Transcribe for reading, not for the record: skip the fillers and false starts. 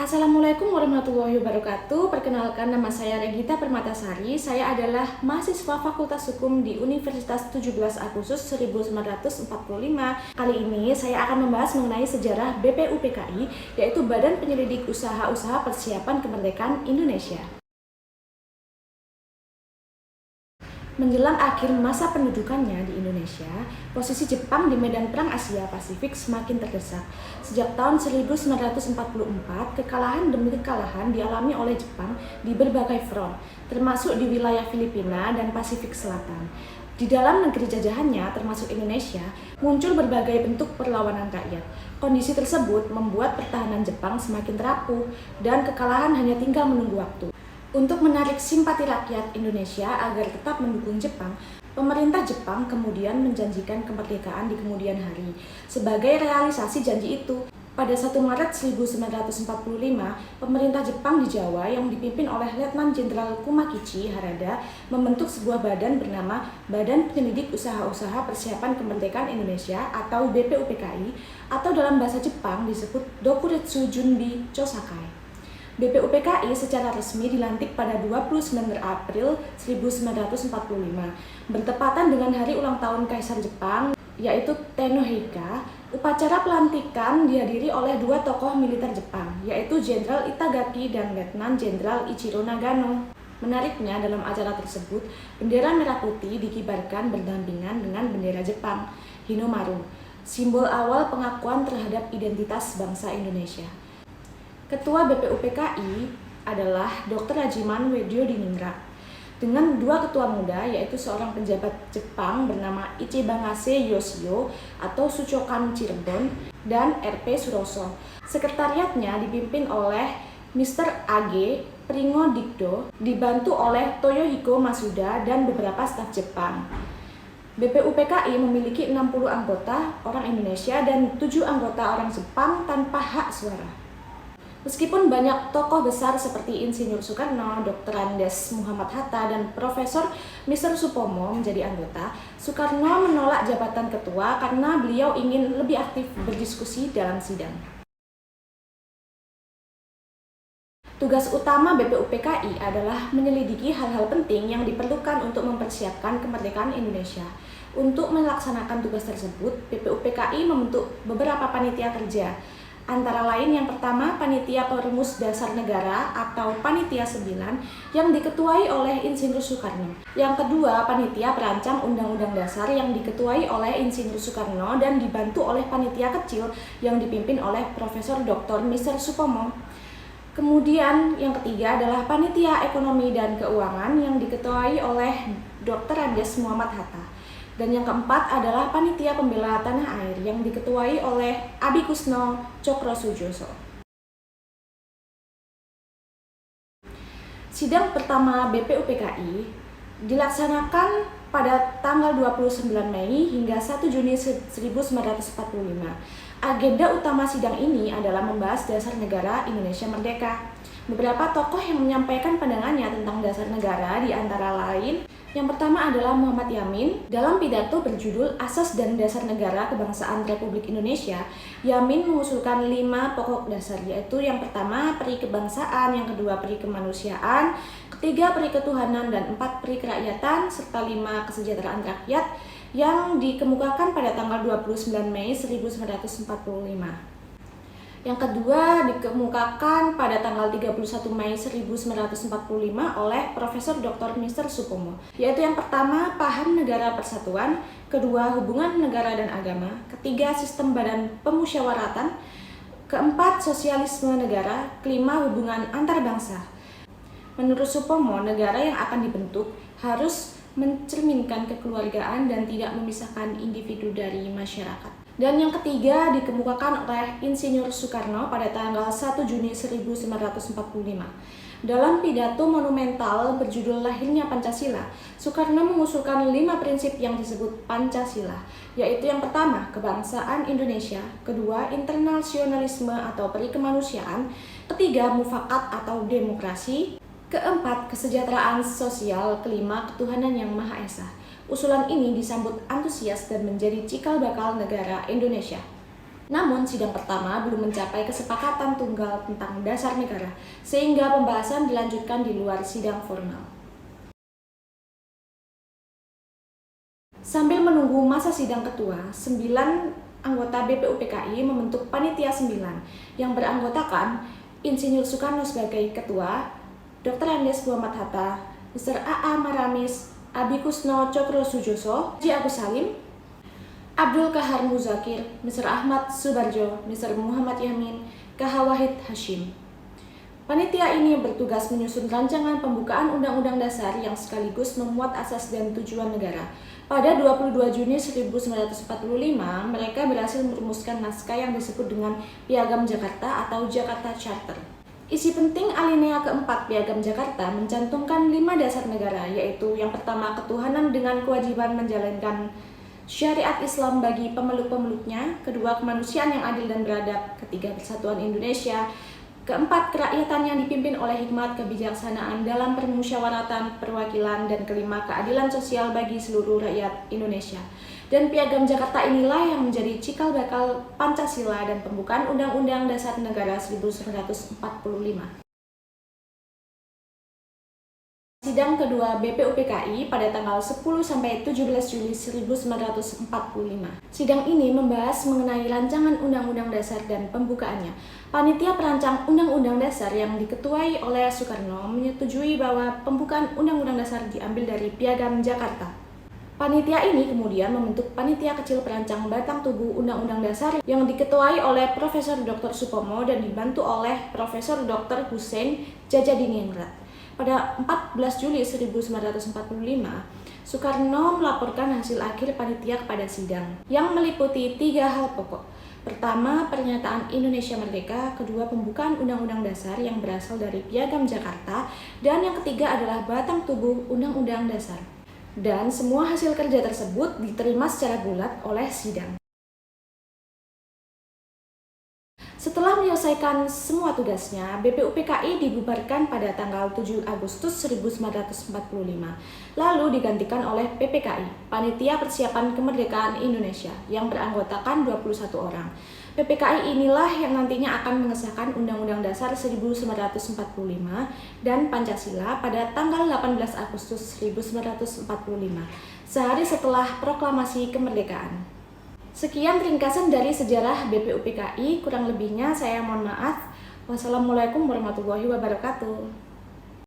Assalamualaikum warahmatullahi wabarakatuh. Perkenalkan, nama saya Regita Permatasari. Saya adalah mahasiswa Fakultas Hukum di Universitas 17 Agustus 1945. Kali ini saya akan membahas mengenai sejarah BPUPKI, yaitu Badan Penyelidik Usaha-Usaha Persiapan Kemerdekaan Indonesia. Menjelang akhir masa pendudukannya di Indonesia, posisi Jepang di medan perang Asia Pasifik semakin terdesak. Sejak tahun 1944, kekalahan demi kekalahan dialami oleh Jepang di berbagai front, termasuk di wilayah Filipina dan Pasifik Selatan. Di dalam negeri jajahannya, termasuk Indonesia, muncul berbagai bentuk perlawanan rakyat. Kondisi tersebut membuat pertahanan Jepang semakin rapuh dan kekalahan hanya tinggal menunggu waktu. Untuk menarik simpati rakyat Indonesia agar tetap mendukung Jepang, pemerintah Jepang kemudian menjanjikan kemerdekaan di kemudian hari. Sebagai realisasi janji itu, pada 1 Maret 1945, pemerintah Jepang di Jawa yang dipimpin oleh Letnan Jenderal Kumakichi Harada membentuk sebuah badan bernama Badan Penyelidik Usaha-Usaha Persiapan Kemerdekaan Indonesia atau BPUPKI, atau dalam bahasa Jepang disebut Dokuretsu Junbi Chosakai. BPUPKI secara resmi dilantik pada 29 April 1945, bertepatan dengan hari ulang tahun Kaisar Jepang, yaitu Tenno Heika. Upacara pelantikan dihadiri oleh dua tokoh militer Jepang, yaitu Jenderal Itagaki dan Letnan Jenderal Ichiro Nagano. Menariknya, dalam acara tersebut, bendera merah putih dikibarkan berdampingan dengan bendera Jepang, Hinomaru, simbol awal pengakuan terhadap identitas bangsa Indonesia. Ketua BPUPKI adalah Dr. Rajiman Weddiodiningrat dengan dua ketua muda, yaitu seorang penjabat Jepang bernama Ichibangase Yoshio atau Suchokan Cirebon dan RP Suroso. Sekretariatnya dipimpin oleh Mr. A.G. Pringodikdo, dibantu oleh Toyohiko Masuda dan beberapa staf Jepang. BPUPKI memiliki 60 anggota orang Indonesia dan 7 anggota orang Jepang tanpa hak suara. Meskipun banyak tokoh besar seperti Insinyur Soekarno, Dr. Andes Muhammad Hatta, dan Profesor Mr. Supomo menjadi anggota, Soekarno menolak jabatan ketua karena beliau ingin lebih aktif berdiskusi dalam sidang. Tugas utama BPUPKI adalah menyelidiki hal-hal penting yang diperlukan untuk mempersiapkan kemerdekaan Indonesia. Untuk melaksanakan tugas tersebut, BPUPKI membentuk beberapa panitia kerja. Antara lain, yang pertama, Panitia Perumus Dasar Negara atau Panitia 9 yang diketuai oleh Insinyur Soekarno. Yang kedua, Panitia Perancang Undang-Undang Dasar yang diketuai oleh Insinyur Soekarno dan dibantu oleh panitia kecil yang dipimpin oleh Profesor Dr. Mr. Supomo. Kemudian yang ketiga adalah Panitia Ekonomi dan Keuangan yang diketuai oleh Dr. Andes Muhammad Hatta. Dan yang keempat adalah Panitia Pembela Tanah Air yang diketuai oleh Abikusno Cokrosujoso. Sidang pertama BPUPKI dilaksanakan pada tanggal 29 Mei hingga 1 Juni 1945. Agenda utama sidang ini adalah membahas dasar negara Indonesia Merdeka. Beberapa tokoh yang menyampaikan pandangannya tentang dasar negara di antara lain, yang pertama adalah Muhammad Yamin. Dalam pidato berjudul Asas dan Dasar Negara Kebangsaan Republik Indonesia, Yamin mengusulkan 5 pokok dasar, yaitu yang pertama peri kebangsaan, yang kedua peri kemanusiaan, ketiga peri ketuhanan, dan 4 peri kerakyatan, serta 5 kesejahteraan rakyat yang dikemukakan pada tanggal 29 Mei 1945. Yang kedua dikemukakan pada tanggal 31 Mei 1945 oleh Profesor Dr. Mr. Supomo, yaitu yang pertama paham negara persatuan, kedua hubungan negara dan agama, ketiga sistem badan pemusyawaratan, keempat sosialisme negara, kelima hubungan antar bangsa. Menurut Supomo, negara yang akan dibentuk harus mencerminkan kekeluargaan dan tidak memisahkan individu dari masyarakat. Dan yang ketiga dikemukakan oleh Insinyur Soekarno pada tanggal 1 Juni 1945. Dalam pidato monumental berjudul Lahirnya Pancasila, Soekarno mengusulkan 5 prinsip yang disebut Pancasila, yaitu yang pertama, kebangsaan Indonesia, kedua, internasionalisme atau peri kemanusiaan, ketiga, mufakat atau demokrasi, keempat, kesejahteraan sosial, kelima, ketuhanan yang Maha Esa. Usulan ini disambut antusias dan menjadi cikal bakal negara Indonesia. Namun, sidang pertama belum mencapai kesepakatan tunggal tentang dasar negara, sehingga pembahasan dilanjutkan di luar sidang formal. Sambil menunggu masa sidang ketua, 9 anggota BPUPKI membentuk Panitia 9 yang beranggotakan Insinyur Soekarno sebagai ketua, Dr. Andes Muhammad Hatta, Mr. A.A. Maramis, Abi Kusno Cokro Sujoso, Haji Agus Salim, Abdul Kahar Muzakir, Mr. Ahmad Subarjo, Mr. Muhammad Yamin, KH Wahid Hashim. Panitia ini bertugas menyusun rancangan pembukaan Undang-Undang Dasar yang sekaligus memuat asas dan tujuan negara. Pada 22 Juni 1945, mereka berhasil merumuskan naskah yang disebut dengan Piagam Jakarta atau Jakarta Charter. Isi penting alinea keempat Piagam Jakarta mencantumkan 5 dasar negara, yaitu yang pertama ketuhanan dengan kewajiban menjalankan syariat Islam bagi pemeluk-pemeluknya, kedua kemanusiaan yang adil dan beradab, ketiga persatuan Indonesia, keempat kerakyatan yang dipimpin oleh hikmat kebijaksanaan dalam permusyawaratan perwakilan, dan kelima keadilan sosial bagi seluruh rakyat Indonesia. Dan Piagam Jakarta inilah yang menjadi cikal bakal Pancasila dan pembukaan Undang-Undang Dasar Negara 1945. Sidang kedua BPUPKI pada tanggal 10-17 Juli 1945. Sidang ini membahas mengenai rancangan Undang-Undang Dasar dan pembukaannya. Panitia perancang Undang-Undang Dasar yang diketuai oleh Soekarno menyetujui bahwa pembukaan Undang-Undang Dasar diambil dari Piagam Jakarta. Panitia ini kemudian membentuk Panitia Kecil Perancang Batang Tubuh Undang-Undang Dasar yang diketuai oleh Profesor Dr. Supomo dan dibantu oleh Profesor Dr. Hussein Djajadiningrat. Pada 14 Juli 1945, Soekarno melaporkan hasil akhir panitia kepada sidang, yang meliputi 3 hal pokok. Pertama, pernyataan Indonesia Merdeka, kedua, pembukaan Undang-Undang Dasar yang berasal dari Piagam Jakarta, dan yang ketiga adalah batang tubuh Undang-Undang Dasar. Dan semua hasil kerja tersebut diterima secara bulat oleh sidang. Setelah menyelesaikan semua tugasnya, BPUPKI dibubarkan pada tanggal 7 Agustus 1945, lalu digantikan oleh PPKI, Panitia Persiapan Kemerdekaan Indonesia, yang beranggotakan 21 orang. PPKI inilah yang nantinya akan mengesahkan Undang-Undang Dasar 1945 dan Pancasila pada tanggal 18 Agustus 1945, sehari setelah proklamasi kemerdekaan. Sekian ringkasan dari sejarah BPUPKI, kurang lebihnya saya mohon maaf. Wassalamualaikum warahmatullahi wabarakatuh.